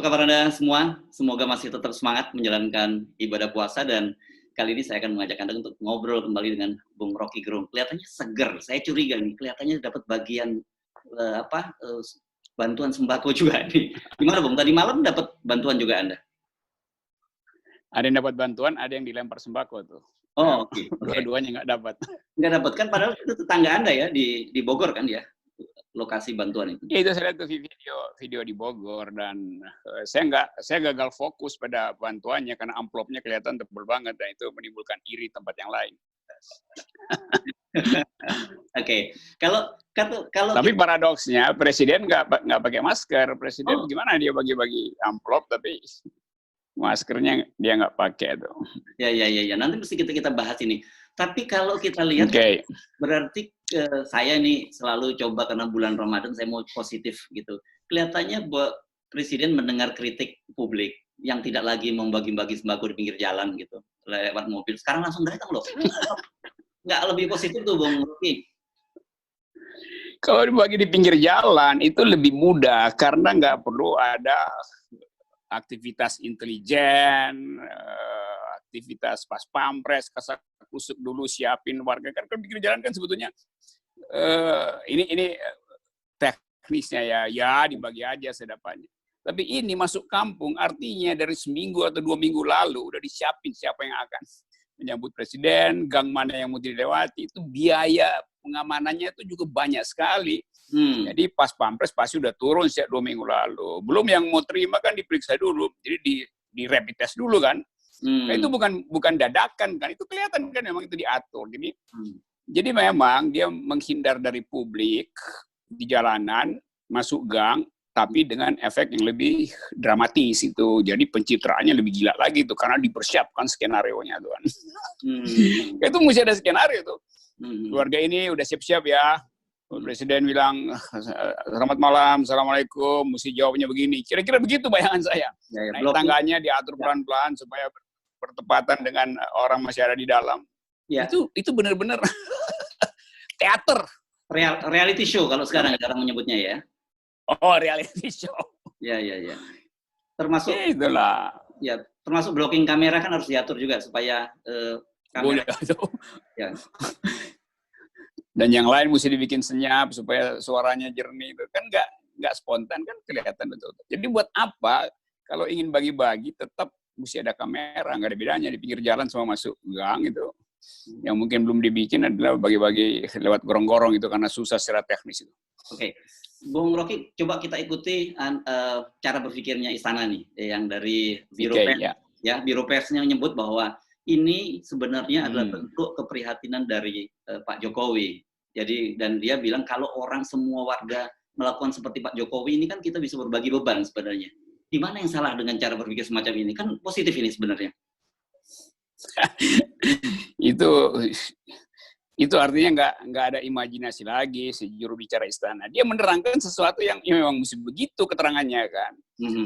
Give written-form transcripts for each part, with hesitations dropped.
kabar Anda semua? Semoga masih tetap semangat menjalankan ibadah puasa dan kali ini saya akan mengajak Anda untuk ngobrol kembali dengan Bung Rocky Gerung. Kelihatannya seger, saya curiga nih, kelihatannya dapat bagian bantuan sembako juga nih. Gimana Bung? Tadi malam dapat bantuan juga Anda? Ada yang dapat bantuan, ada yang dilempar sembako tuh. Oh, oke. Dua-duanya nggak dapat. Nggak dapat kan? Padahal itu tetangga Anda ya di Bogor kan ya? Lokasi bantuan itu. Ya, itu saya lihat tuh video di Bogor dan saya gagal fokus pada bantuannya karena amplopnya kelihatan tebal banget dan itu menimbulkan iri tempat yang lain. Oke. Kalau tapi paradoksnya presiden nggak pakai masker. Presiden gimana dia bagi-bagi amplop tapi maskernya dia nggak pakai tuh. Ya. Nanti mesti kita bahas ini. Tapi kalau kita lihat, berarti saya nih selalu coba karena bulan Ramadan saya mau positif gitu. Kelihatannya presiden mendengar kritik publik yang tidak lagi membagi-bagi sembako di pinggir jalan gitu lewat mobil. Sekarang langsung datang loh. Nggak lebih positif tuh Bung Rocky? Kalau dibagi di pinggir jalan itu lebih mudah karena nggak perlu ada aktivitas intelijen, aktivitas pas pampres, kasak kusuk dulu siapin warga kan pinggir jalan kan sebetulnya ini teknisnya ya dibagi aja sedapatnya. Tapi ini masuk kampung artinya dari seminggu atau 2 minggu lalu udah disiapin siapa yang akan menyambut presiden, gang mana yang mau dilewati, itu biaya pengamanannya itu juga banyak sekali. Jadi pas pampres pasti udah turun sejak 2 minggu lalu. Belum yang mau terima kan diperiksa dulu, jadi di rapid test dulu kan. Nah, itu bukan dadakan kan, itu kelihatan kan memang itu diatur. Jadi memang dia menghindar dari publik di jalanan, masuk gang, tapi dengan efek yang lebih dramatis itu. Jadi pencitraannya lebih gila lagi tuh karena dipersiapkan skenario-nya tuh kan. Itu mesti ada skenario tuh. Keluarga ini udah siap-siap ya. Presiden bilang, selamat malam, assalamualaikum, mesti jawabnya begini. Kira-kira begitu bayangan saya. Naik tangganya diatur pelan-pelan supaya bertepatan dengan orang masih ada di dalam. Ya. Itu benar-benar teater. Reality show kalau sekarang orang menyebutnya ya. Oh, reality show. Ya. Termasuk itulah. Ya, termasuk blocking kamera kan harus diatur juga supaya kamera. Ya. Dan yang lain mesti dibikin senyap supaya suaranya jernih itu kan nggak spontan kan kelihatan betul. Jadi buat apa kalau ingin bagi-bagi tetap mesti ada kamera, nggak ada bedanya di pinggir jalan semua masuk gang itu. Yang mungkin belum dibikin adalah bagi-bagi lewat gorong-gorong itu karena susah secara teknis itu. Oke. Bung Rocky, coba kita ikuti cara berpikirnya Istana nih, yang dari Biro Pers. Ya, Biro Persnya menyebut bahwa ini sebenarnya adalah bentuk keprihatinan dari Pak Jokowi. Jadi dan dia bilang kalau orang semua warga melakukan seperti Pak Jokowi ini kan kita bisa berbagi beban sebenarnya. Di mana yang salah dengan cara berpikir semacam ini? Kan positif ini sebenarnya. Itu artinya nggak ada imajinasi lagi si juru bicara istana. Dia menerangkan sesuatu yang memang mesti begitu keterangannya kan.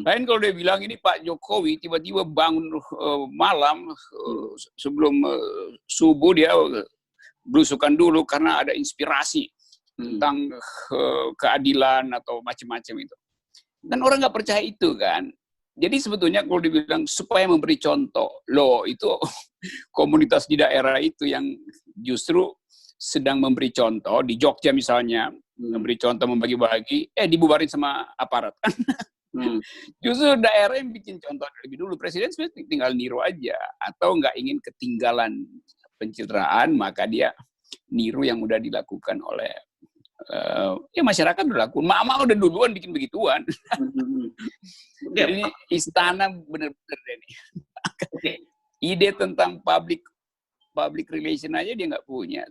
Lain kalau dia bilang ini Pak Jokowi tiba-tiba bangun malam sebelum subuh dia belusukan dulu karena ada inspirasi tentang keadilan atau macam-macam itu. Dan orang nggak percaya itu kan. Jadi sebetulnya kalau dibilang supaya memberi contoh, loh itu komunitas di daerah itu yang justru sedang memberi contoh, di Jogja misalnya, memberi contoh membagi-bagi, dibubarin sama aparat. Justru daerah yang bikin contoh lebih dulu. Presiden sebenarnya tinggal niru aja, atau nggak ingin ketinggalan pencitraan, maka dia niru yang udah dilakukan oleh masyarakat udah lakukan. Mama udah duluan bikin begituan. Jadi istana benar-benar ini. Ide tentang public relation aja dia nggak punya.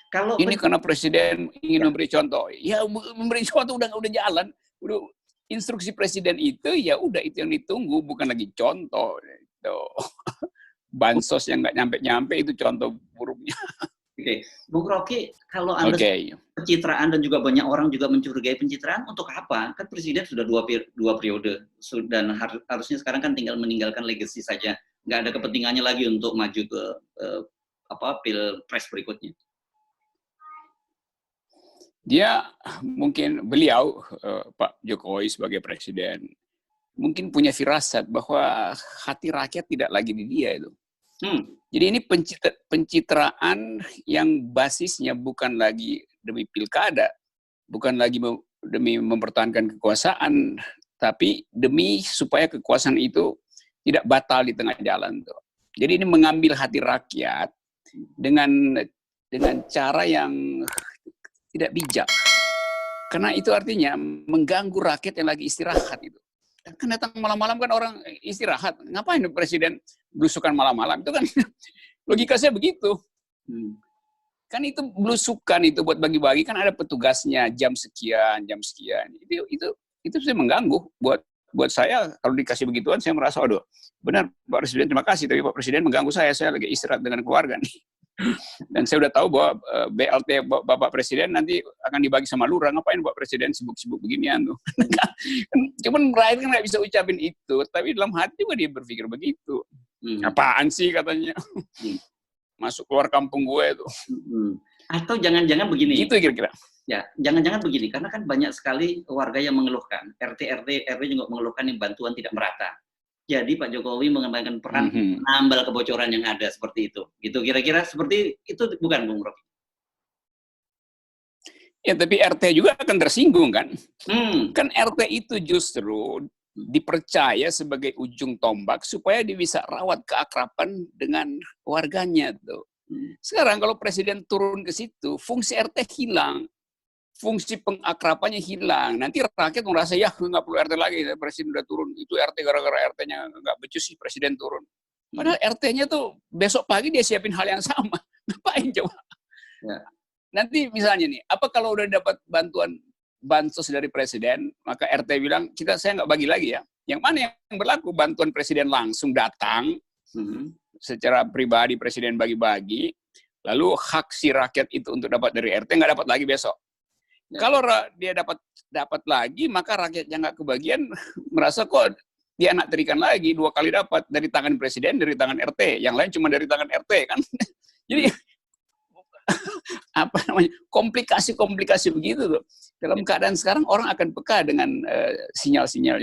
Kalau ini karena presiden ingin memberi contoh. Ya memberi contoh udah jalan. Udah instruksi presiden itu ya udah itu yang ditunggu, bukan lagi contoh. Itu. Bansos yang nggak nyampe-nyampe itu contoh buruknya. Oke, Bung Rocky, kalau Anda pencitraan dan juga banyak orang juga mencurigai pencitraan, untuk apa? Kan Presiden sudah dua periode, dan harusnya sekarang kan tinggal meninggalkan legacy saja. Nggak ada kepentingannya lagi untuk maju ke pilpres berikutnya. Dia mungkin beliau Pak Jokowi sebagai presiden mungkin punya firasat bahwa hati rakyat tidak lagi di dia itu. Jadi ini pencitraan yang basisnya bukan lagi demi pilkada, bukan lagi demi mempertahankan kekuasaan, tapi demi supaya kekuasaan itu tidak batal di tengah jalan tuh. Jadi ini mengambil hati rakyat dengan cara yang tidak bijak. Karena itu artinya mengganggu rakyat yang lagi istirahat itu. Kan datang malam-malam kan orang istirahat. Ngapain presiden belusukan malam-malam? Itu kan logika saya begitu. Kan itu belusukan itu buat bagi-bagi kan ada petugasnya jam sekian. Itu saya mengganggu buat saya. Kalau dikasih begituan saya merasa aduh, benar Pak Presiden terima kasih, tapi Pak Presiden mengganggu saya lagi istirahat dengan keluarga nih. Dan saya udah tahu bahwa BLT Bapak Presiden nanti akan dibagi sama lurah. Ngapain Bapak Presiden sibuk-sibuk beginian tuh. Cuman rakyat kan nggak bisa ucapin itu, tapi dalam hati juga dia berpikir begitu. Apaan sih katanya. Masuk keluar kampung gue itu. Atau jangan-jangan begini. Itu kira-kira. Ya, jangan-jangan begini, karena kan banyak sekali warga yang mengeluhkan, RT juga mengeluhkan yang bantuan tidak merata. Jadi Pak Jokowi mengembangkan peran menambal kebocoran yang ada seperti itu. Gitu kira-kira seperti itu bukan Bung Rocky? Ya, tapi RT juga akan tersinggung kan? Kan RT itu justru dipercaya sebagai ujung tombak supaya dia bisa rawat keakraban dengan warganya tuh. Sekarang kalau presiden turun ke situ, fungsi RT hilang. Fungsi pengakrabannya hilang. Nanti rakyat merasa ya nggak perlu RT lagi, presiden udah turun. Itu RT gara-gara RT-nya nggak becus sih presiden turun. Padahal RT-nya tuh besok pagi dia siapin hal yang sama. Ngapain coba? Ya. Nanti misalnya nih, apa kalau udah dapat bansos dari presiden, maka RT bilang saya nggak bagi lagi ya. Yang mana yang berlaku? Bantuan presiden langsung datang, secara pribadi presiden bagi-bagi, lalu hak si rakyat itu untuk dapat dari RT nggak dapat lagi besok. Kalau dia dapat lagi, maka rakyat yang nggak kebagian merasa kok dia anak terikan lagi 2 kali dapat dari tangan presiden, dari tangan RT, yang lain cuma dari tangan RT kan. Jadi apa namanya komplikasi begitu tuh. Dalam keadaan sekarang orang akan peka dengan sinyal-sinyal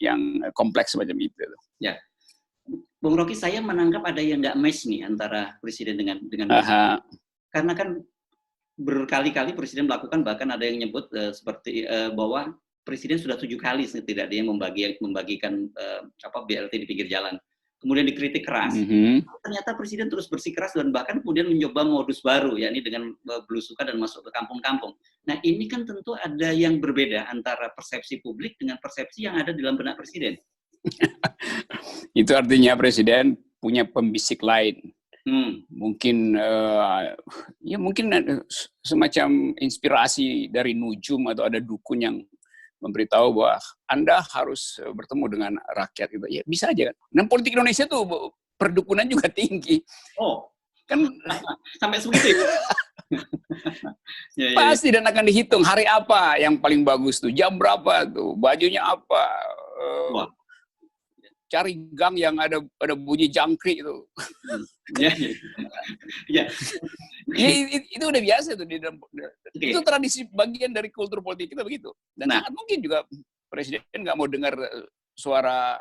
yang kompleks semacam itu. Ya, Bung Rocky, saya menangkap ada yang nggak match nih antara presiden dengan karena kan berkali-kali presiden melakukan, bahkan ada yang nyebut seperti bahwa presiden sudah 7 kali setidaknya membagikan BLT di pinggir jalan. Kemudian dikritik keras. Ternyata presiden terus bersikeras dan bahkan kemudian mencoba modus baru, yakni dengan belusukan dan masuk ke kampung-kampung. Nah ini kan tentu ada yang berbeda antara persepsi publik dengan persepsi yang ada di dalam benak presiden. Itu artinya presiden punya pembisik lain. Mungkin mungkin semacam inspirasi dari nujum atau ada dukun yang memberitahu bahwa Anda harus bertemu dengan rakyat itu. Ya bisa aja kan. Dan politik Indonesia tuh perdukunan juga tinggi. Oh, kan sampai segitu. Pasti dan akan dihitung hari apa yang paling bagus tuh, jam berapa tuh, bajunya apa. Cari gang yang ada bunyi jangkrik itu. Itu udah biasa tuh di dalam. Itu tradisi bagian dari kultur politik kita begitu. Dan sangat mungkin juga presiden nggak mau dengar suara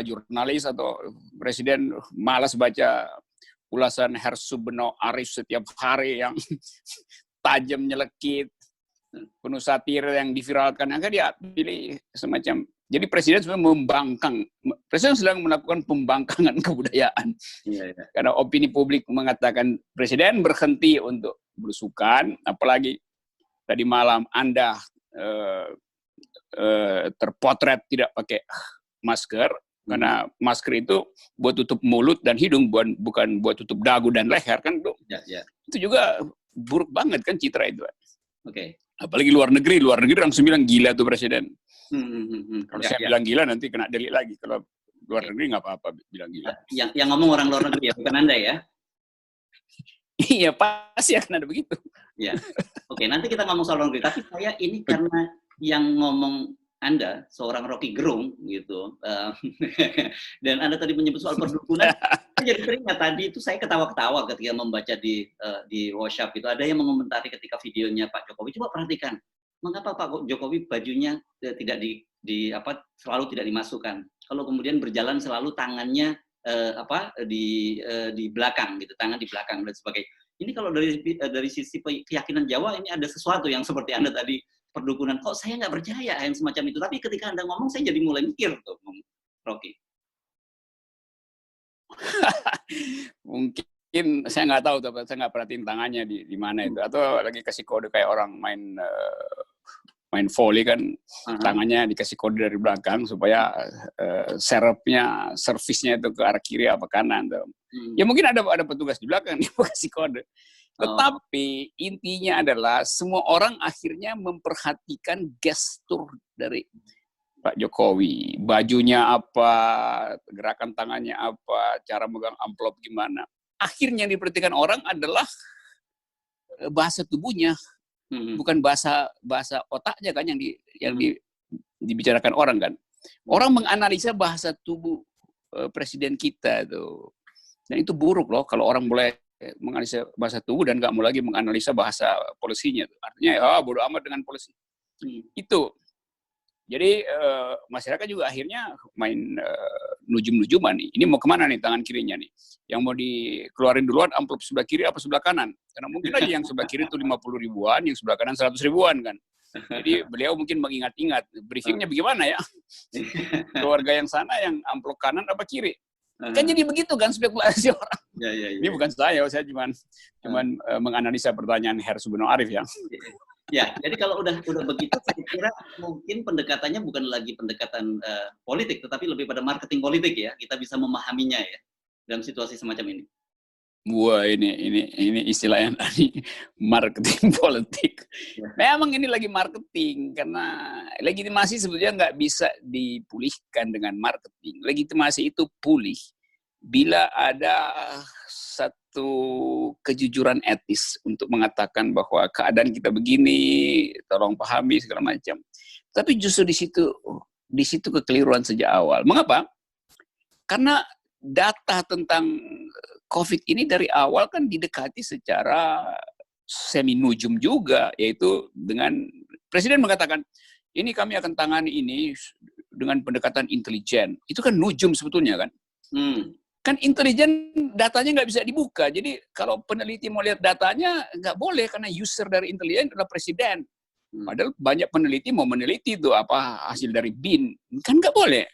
jurnalis atau presiden malas baca ulasan Hersubeno Arif setiap hari yang tajam nyelekit, penuh satir yang diviralkan. Maka dia pilih semacam. Jadi presiden sebenarnya presiden sedang melakukan pembangkangan kebudayaan. Karena opini publik mengatakan presiden berhenti untuk belusukan, apalagi tadi malam Anda terpotret tidak pakai masker, karena masker itu buat tutup mulut dan hidung, bukan buat tutup dagu dan leher kan, bro. Itu juga buruk banget kan citra itu. Apalagi luar negeri langsung bilang gila tuh presiden. Kalau saya bilang gila nanti kena delik lagi. Kalau luar negeri nggak apa-apa bilang gila. Yang ngomong orang luar negeri ya, bukan Anda ya? Iya, pasti akan ada begitu. Ya. Oke, nanti kita ngomong soal luar negeri. Tapi saya ini karena yang ngomong Anda seorang Rocky Gerung gitu, dan Anda tadi menyebut soal perdukunan, saya jadi teringat tadi itu saya ketawa-ketawa ketika membaca di WhatsApp itu ada yang mengomentari ketika videonya Pak Jokowi. Coba perhatikan, mengapa Pak Jokowi bajunya tidak selalu tidak dimasukkan. Kalau kemudian berjalan selalu tangannya di belakang gitu, tangan di belakang dan sebagainya. Ini kalau dari sisi keyakinan Jawa ini ada sesuatu yang seperti Anda tadi perdukunan, kok saya nggak percaya yang semacam itu. Tapi ketika Anda ngomong, saya jadi mulai mikir tuh, Rocky. Mungkin saya nggak tahu, tapi saya nggak perhatiin tangannya di mana itu. Atau lagi kasih kode kayak orang main volley kan, tangannya dikasih kode dari belakang supaya servisnya itu ke arah kiri apa kanan. Tuh. Ya mungkin ada petugas di belakang yang kasih kode. Tetapi intinya adalah semua orang akhirnya memperhatikan gestur dari Pak Jokowi. Bajunya apa, gerakan tangannya apa, cara megang amplop gimana. Akhirnya yang diperhatikan orang adalah bahasa tubuhnya, bukan bahasa otaknya kan yang dibicarakan orang kan. Orang menganalisa bahasa tubuh presiden kita tuh. Dan itu buruk loh kalau orang boleh menganalisa bahasa tubuh dan nggak mau lagi menganalisa bahasa polisinya. Artinya bodo amat dengan polisi. Itu. Jadi masyarakat juga akhirnya main nujum-nujuman nih. Ini mau kemana nih tangan kirinya nih? Yang mau dikeluarin duluan amplop sebelah kiri apa sebelah kanan? Karena mungkin aja yang sebelah kiri itu 50 ribuan, yang sebelah kanan 100 ribuan kan. Jadi beliau mungkin mengingat-ingat briefingnya bagaimana ya? Keluarga yang sana yang amplop kanan apa kiri? Kan jadi begitu kan spekulasi orang. Ya. Ini bukan saya cuma menganalisa pertanyaan Herr Subeno Arif ya. Ya, jadi kalau udah begitu, saya kira mungkin pendekatannya bukan lagi pendekatan politik, tetapi lebih pada marketing politik ya. Kita bisa memahaminya ya dalam situasi semacam ini. Wah, ini istilahnya tadi marketing politik. Memang ini lagi marketing karena legitimasi sebetulnya nggak bisa dipulihkan dengan marketing. Legitimasi itu pulih bila ada satu kejujuran etis untuk mengatakan bahwa keadaan kita begini, tolong pahami segala macam. Tapi justru di situ kekeliruan sejak awal. Mengapa? Karena data tentang COVID ini dari awal kan didekati secara semi nujum juga, yaitu dengan Presiden mengatakan ini kami akan tangani ini dengan pendekatan intelijen. Itu kan nujum sebetulnya kan. Kan intelijen datanya nggak bisa dibuka. Jadi kalau peneliti mau lihat datanya nggak boleh karena user dari intelijen adalah Presiden. Padahal banyak peneliti mau meneliti itu apa hasil dari BIN. Kan nggak boleh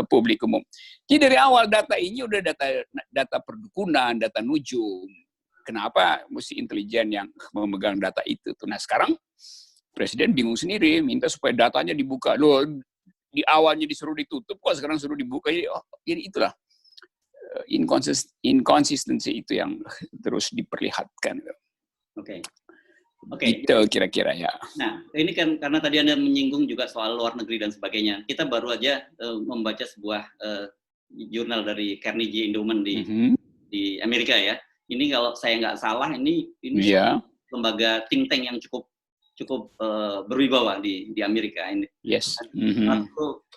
publik umum. Jadi dari awal data ini udah data perdukunan, data nujum. Kenapa mesti intelijen yang memegang data itu? Nah sekarang Presiden bingung sendiri, minta supaya datanya dibuka. Loh, di awalnya disuruh ditutup, kok sekarang suruh dibuka? Jadi itulah inkonsistensi itu yang terus diperlihatkan. Oke. Itu kira-kira ya. Nah, ini kan karena tadi Anda menyinggung juga soal luar negeri dan sebagainya. Kita baru aja membaca sebuah jurnal dari Carnegie Endowment di Amerika ya. Ini kalau saya nggak salah ini lembaga think tank yang cukup berwibawa di Amerika ini. Yes.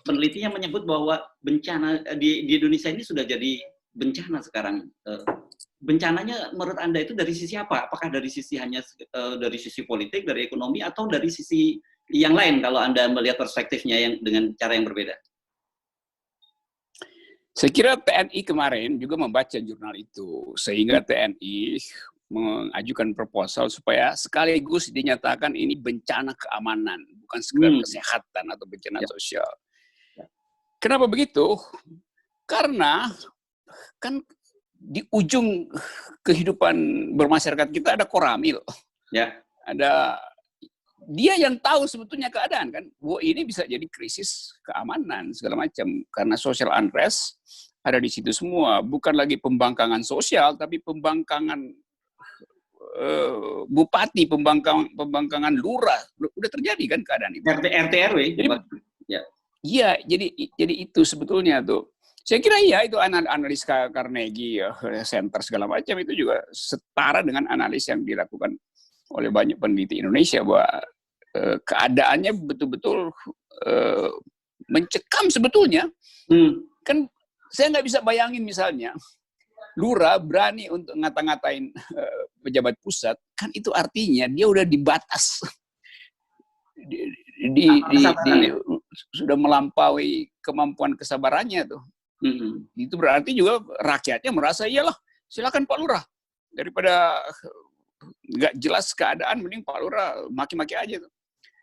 Penelitinya menyebut bahwa bencana di Indonesia ini sudah jadi bencana sekarang. Bencananya menurut Anda itu dari sisi apa? Apakah dari sisi hanya dari sisi politik, dari ekonomi, atau dari sisi yang lain kalau Anda melihat perspektifnya yang dengan cara yang berbeda? Saya kira TNI kemarin juga membaca jurnal itu, sehingga TNI mengajukan proposal supaya sekaligus dinyatakan ini bencana keamanan, bukan sekedar kesehatan atau bencana sosial. Kenapa begitu? Karena kan di ujung kehidupan bermasyarakat kita ada Koramil. Ya. Ada dia yang tahu sebetulnya keadaan kan. Bahwa ini bisa jadi krisis keamanan segala macam karena social unrest ada di situ semua, bukan lagi pembangkangan sosial tapi pembangkangan bupati, pembangkangan lurah. Udah terjadi kan keadaan itu. RT RW. Iya, jadi itu sebetulnya tuh. Saya kira iya itu analis Carnegie Center segala macam itu juga setara dengan analis yang dilakukan oleh banyak peneliti Indonesia bahwa keadaannya betul-betul mencekam sebetulnya. Kan saya nggak bisa bayangin misalnya lurah berani untuk ngata-ngatain pejabat pusat, kan itu artinya dia udah dibatas, sudah melampaui kemampuan kesabarannya tuh. Itu berarti juga rakyatnya merasa iyalah silakan Pak Lurah, daripada nggak jelas keadaan mending Pak Lurah maki-maki aja tuh.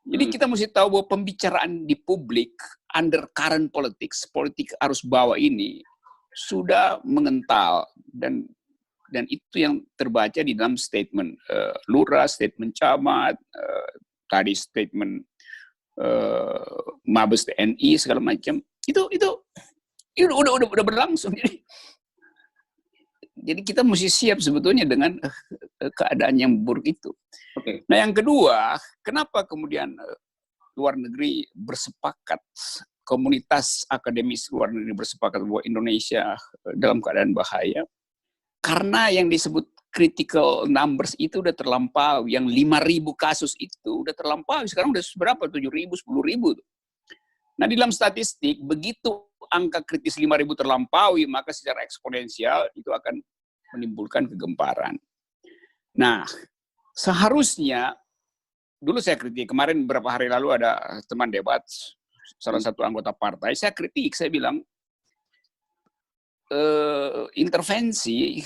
Jadi kita mesti tahu bahwa pembicaraan di publik under current politics, politik arus bawah ini sudah mengental, dan itu yang terbaca di dalam statement lurah, statement camat, tadi statement Mabes TNI segala macam. Itu udah berlangsung. Jadi kita mesti siap sebetulnya dengan keadaan yang buruk itu. Okay. Nah, yang kedua, kenapa kemudian luar negeri bersepakat, komunitas akademis luar negeri bersepakat bahwa Indonesia dalam keadaan bahaya? Karena yang disebut critical numbers itu udah terlampaui. Yang 5.000 kasus itu udah terlampaui. Sekarang udah berapa? 7.000, 10.000. Nah, di dalam statistik, begitu angka kritis 5.000 terlampaui, maka secara eksponensial itu akan menimbulkan kegemparan. Nah, seharusnya, dulu saya kritik, kemarin beberapa hari lalu ada teman debat, salah satu anggota partai, saya kritik, saya bilang, intervensi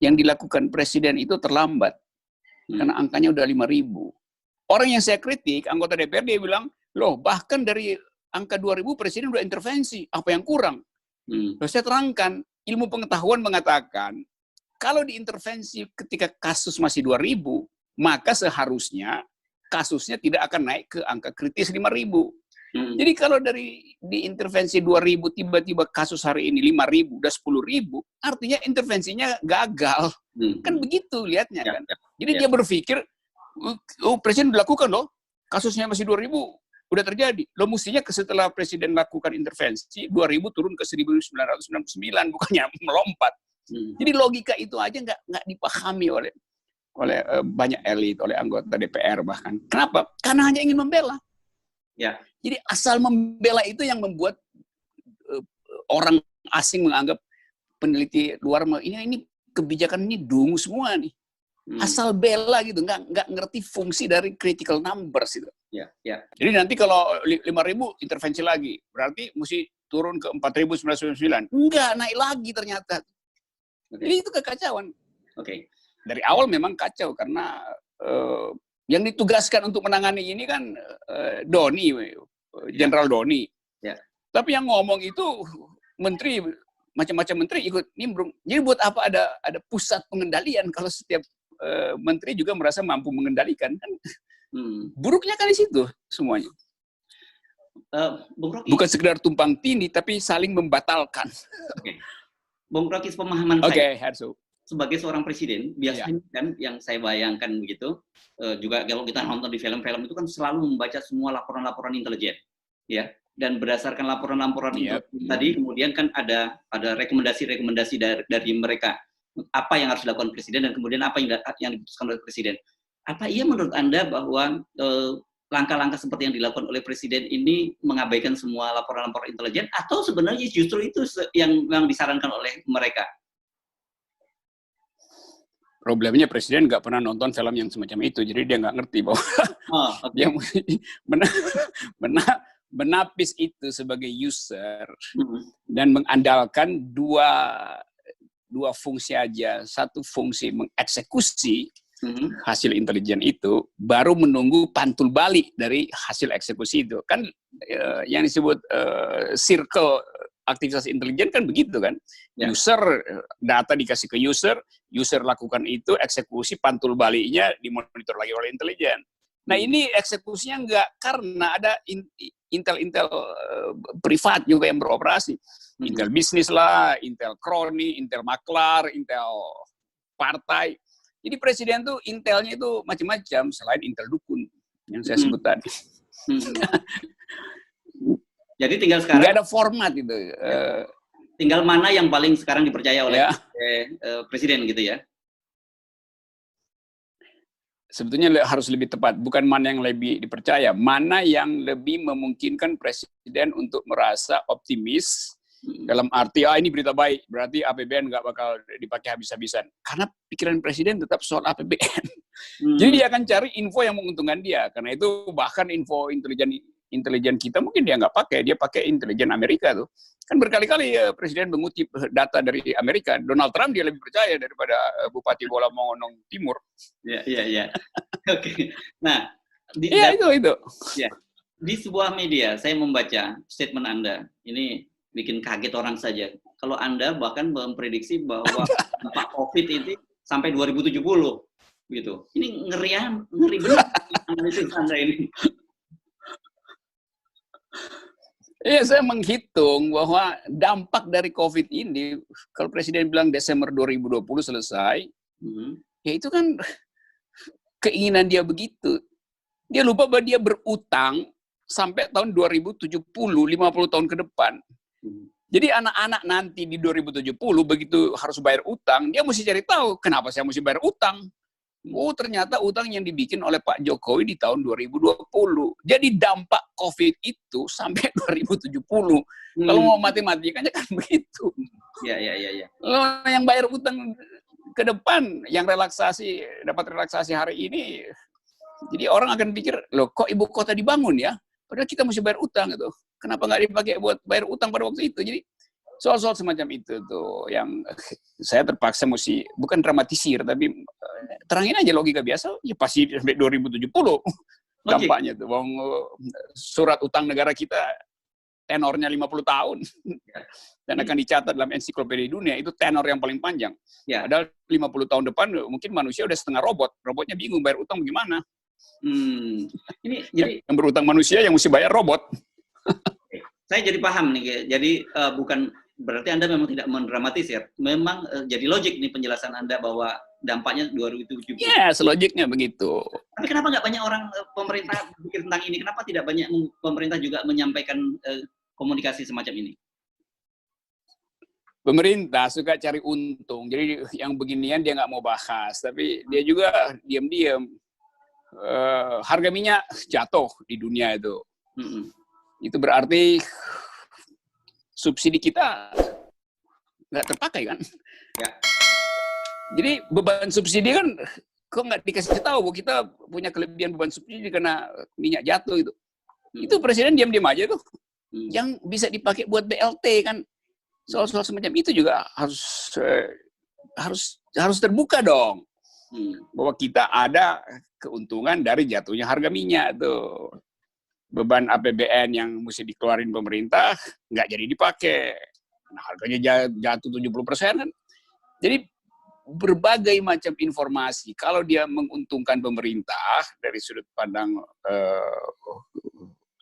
yang dilakukan presiden itu terlambat, karena angkanya udah 5.000. Orang yang saya kritik, anggota DPR, dia bilang, loh bahkan dari angka 2.000 presiden udah intervensi, apa yang kurang? Terus saya terangkan, ilmu pengetahuan mengatakan, kalau diintervensi ketika kasus masih 2.000, maka seharusnya kasusnya tidak akan naik ke angka kritis 5.000. Jadi kalau dari diintervensi 2.000 tiba-tiba kasus hari ini 5.000, udah 10.000, artinya intervensinya gagal. Kan begitu lihatnya kan. Jadi dia berpikir, oh presiden dilakukan loh, kasusnya masih 2.000, udah terjadi. Loh mestinya setelah presiden lakukan intervensi, 2.000 turun ke 1.999, bukannya melompat. Jadi logika itu aja nggak dipahami oleh banyak elit, oleh anggota DPR bahkan. Kenapa? Karena hanya ingin membela. Ya. Jadi asal membela itu yang membuat orang asing menganggap peneliti luar ini kebijakan ini dungu semua nih. Asal bela gitu, nggak ngerti fungsi dari critical numbers itu. Ya, ya. Jadi nanti kalau 5.000 intervensi lagi, berarti mesti turun ke 4.999. Enggak, naik lagi ternyata. Jadi itu kekacauan. Dari awal memang kacau karena yang ditugaskan untuk menangani ini kan Doni, Jenderal Doni. Ya. Tapi yang ngomong itu menteri, macam-macam menteri ikut nimbrung. Jadi buat apa ada pusat pengendalian kalau setiap menteri juga merasa mampu mengendalikan kan? Buruknya kan di situ semuanya. Bung Rocky. Bukan sekedar tumpang tindih, tapi saling membatalkan. Bung Rocky, pemahaman saya Harso. Sebagai seorang presiden, biasanya kan yang saya bayangkan begitu, juga kalau kita nonton di film-film itu kan selalu membaca semua laporan-laporan intelijen, ya. Dan berdasarkan laporan-laporan itu tadi, kemudian kan ada rekomendasi-rekomendasi dari mereka, apa yang harus dilakukan presiden dan kemudian apa yang diputuskan oleh presiden. Apa iya menurut Anda bahwa langkah-langkah seperti yang dilakukan oleh presiden ini mengabaikan semua laporan-laporan intelijen, atau sebenarnya justru itu yang disarankan oleh mereka? Problemnya presiden nggak pernah nonton film yang semacam itu, jadi dia nggak ngerti bahwa dia menapis itu sebagai user dan mengandalkan dua fungsi aja. Satu fungsi mengeksekusi hasil intelijen itu, baru menunggu pantul balik dari hasil eksekusi itu. Kan yang disebut circle aktivitas intelijen kan begitu kan. User, data dikasih ke user lakukan itu, eksekusi pantul baliknya dimonitor lagi oleh intelijen. Nah ini eksekusinya enggak, karena ada intel privat juga yang beroperasi. Intel bisnis lah, intel kroni, intel maklar, intel partai. Jadi presiden tuh intelnya itu macam-macam selain intel dukun yang saya sebut tadi. Jadi tinggal sekarang nggak ada format itu. Tinggal mana yang paling sekarang dipercaya oleh presiden gitu ya? sebetulnya harus lebih tepat, bukan mana yang lebih dipercaya, mana yang lebih memungkinkan presiden untuk merasa optimis dalam arti ini berita baik, berarti APBN nggak bakal dipakai habis-habisan. Karena pikiran presiden tetap soal APBN. Jadi dia akan cari info yang menguntungkan dia. Karena itu bahkan info intelijen kita mungkin dia nggak pakai, dia pakai intelijen Amerika tuh. Kan berkali-kali presiden mengutip data dari Amerika. Donald Trump dia lebih percaya daripada Bupati Bola Mongonong Timur. Iya. Oke. Nah, itu. Ya, di sebuah media saya membaca statement Anda. Ini bikin kaget orang saja. Kalau Anda bahkan memprediksi bahwa dampak COVID ini sampai 2070 gitu. Ini ngeri benar analisis Anda ini. Iya, saya menghitung bahwa dampak dari COVID ini, kalau Presiden bilang Desember 2020 selesai, ya itu kan keinginan dia begitu. Dia lupa bahwa dia berutang sampai tahun 2070, 50 tahun ke depan. Jadi anak-anak nanti di 2070 begitu harus bayar utang, dia mesti cari tahu kenapa saya mesti bayar utang. Oh, ternyata utang yang dibikin oleh Pak Jokowi di tahun 2020. Jadi dampak COVID itu sampai 2070. Kalau mau matematikanya kan begitu. Iya. Kalau yang bayar utang ke depan, yang dapat relaksasi hari ini, jadi orang akan pikir, loh kok ibu kota dibangun ya? Padahal kita mesti bayar utang gitu. Kenapa nggak dipakai buat bayar utang pada waktu itu? Jadi soal-soal semacam itu tuh yang saya terpaksa mesti bukan dramatisir tapi terangin aja logika biasa. Ya pasti sampai 2070 dampaknya tuh. Surat utang negara kita tenornya 50 tahun dan akan dicatat dalam ensiklopedia dunia, itu tenor yang paling panjang. Padahal 50 tahun depan mungkin manusia udah setengah robot. Robotnya bingung bayar utang bagaimana. Ini jadi yang berutang manusia yang mesti bayar robot. Saya jadi paham nih. Jadi bukan berarti Anda memang tidak mendramatisir. Memang jadi logik nih penjelasan Anda bahwa dampaknya 2070. Yes, logiknya begitu. Tapi kenapa nggak banyak orang pemerintah berpikir tentang ini? Kenapa tidak banyak pemerintah juga menyampaikan komunikasi semacam ini? Pemerintah suka cari untung. Jadi yang beginian dia nggak mau bahas. Tapi dia juga diam-diam. Harga minyak jatuh di dunia itu. Itu berarti subsidi kita nggak terpakai kan? Ya. Jadi beban subsidi kan kok nggak dikasih tahu bahwa kita punya kelebihan beban subsidi karena minyak jatuh itu. Itu presiden diam-diam aja tuh. Yang bisa dipakai buat BLT kan. Soal-soal semacam itu juga harus terbuka dong. Bahwa kita ada keuntungan dari jatuhnya harga minyak tuh. Beban APBN yang mesti dikeluarin pemerintah nggak jadi dipakai. Nah, harganya jatuh 70% kan. Jadi berbagai macam informasi kalau dia menguntungkan pemerintah dari sudut pandang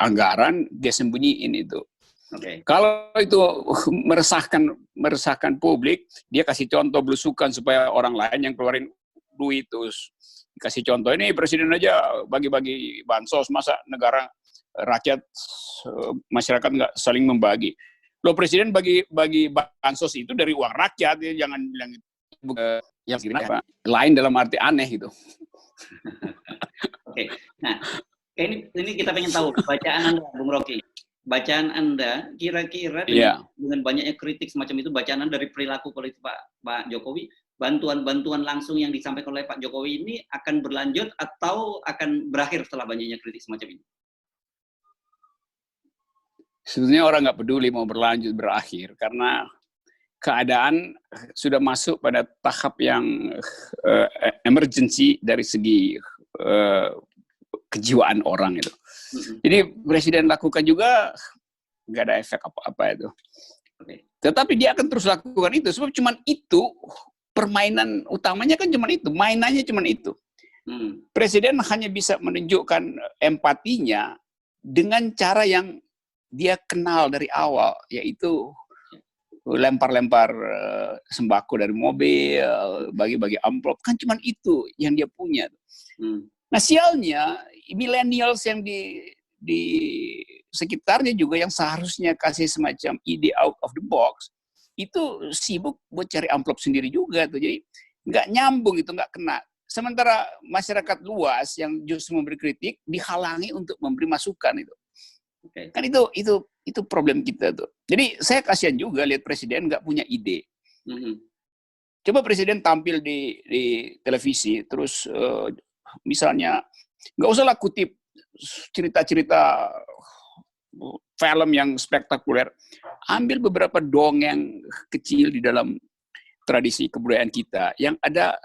anggaran, dia sembunyiin itu. Kalau itu meresahkan publik, dia kasih contoh belusukan supaya orang lain yang keluarin duit terus kasih contoh, ini presiden aja bagi-bagi bansos, masa negara rakyat masyarakat nggak saling membagi. Loh, presiden bagi bansos itu dari uang rakyat, ya jangan bilang yang apa lain dalam arti aneh gitu. Oke. Nah, ini kita pengen tahu bacaan Anda, Bung Rocky. Bacaan Anda kira-kira dengan banyaknya kritik semacam itu, bacaan Anda dari perilaku politik Pak Jokowi, bantuan langsung yang disampaikan oleh Pak Jokowi ini akan berlanjut atau akan berakhir setelah banyaknya kritik semacam ini? Sebetulnya orang nggak peduli mau berlanjut berakhir karena keadaan sudah masuk pada tahap yang emergency dari segi kejiwaan orang itu. Jadi presiden lakukan juga nggak ada efek apa-apa itu. Tetapi dia akan terus lakukan itu sebab cuman itu permainan utamanya kan cuman itu, mainannya cuman itu. Presiden hanya bisa menunjukkan empatinya dengan cara yang dia kenal dari awal, yaitu lempar-lempar sembako dari mobil, bagi-bagi amplop, kan cuman itu yang dia punya. Nah, sialnya millennials yang di sekitarnya juga yang seharusnya kasih semacam ide out of the box, itu sibuk buat cari amplop sendiri juga tuh. Jadi nggak nyambung itu, nggak kena. Sementara masyarakat luas yang justru memberi kritik dihalangi untuk memberi masukan itu. Kan itu problem kita tuh. Jadi saya kasihan juga lihat presiden nggak punya ide. Coba presiden tampil di televisi, terus misalnya nggak usahlah kutip cerita-cerita film yang spektakuler, ambil beberapa dongeng kecil di dalam tradisi kebudayaan kita yang ada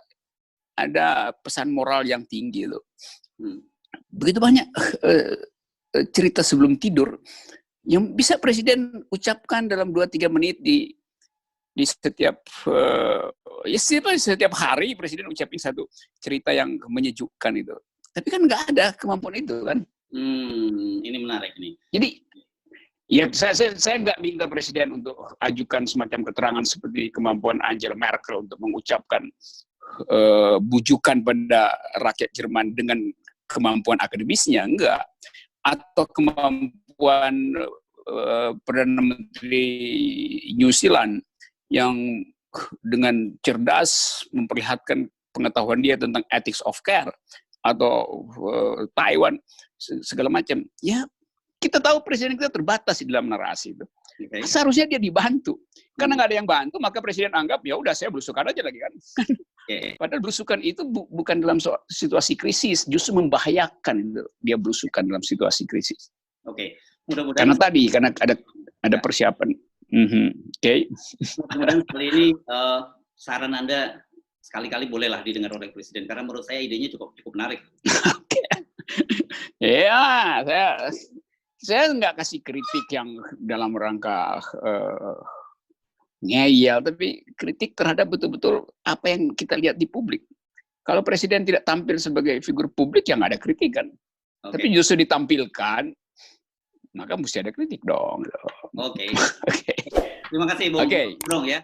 pesan moral yang tinggi loh. Begitu banyak cerita sebelum tidur yang bisa presiden ucapkan dalam 2-3 menit di setiap setiap hari presiden ucapin satu cerita yang menyejukkan itu. Tapi kan nggak ada kemampuan itu kan. Ini menarik nih. Jadi ya saya nggak minta presiden untuk ajukan semacam keterangan seperti kemampuan Angela Merkel untuk mengucapkan bujukan pada rakyat Jerman dengan kemampuan akademisnya, enggak. Atau kemampuan Perdana Menteri New Zealand yang dengan cerdas memperlihatkan pengetahuan dia tentang ethics of care, atau Taiwan, segala macam. Ya, kita tahu presiden kita terbatas di dalam narasi itu. Seharusnya dia dibantu. Karena nggak ada yang bantu, maka presiden anggap, ya udah saya belusukan aja lagi kan. Padahal belusukan itu bukan dalam situasi krisis, justru membahayakan dia belusukan dalam situasi krisis. Mudah-mudahan. Karena ada persiapan. Mudah-mudahan kali ini saran Anda sekali-kali bolehlah didengar oleh presiden, karena menurut saya idenya cukup menarik. Ya, saya nggak kasih kritik yang dalam rangka ngeyel, tapi kritik terhadap betul-betul apa yang kita lihat di publik. Kalau presiden tidak tampil sebagai figur publik, ya nggak ada kritik kan. Tapi justru ditampilkan, maka mesti ada kritik dong. Terima kasih, Bung. Oke. Bung ya.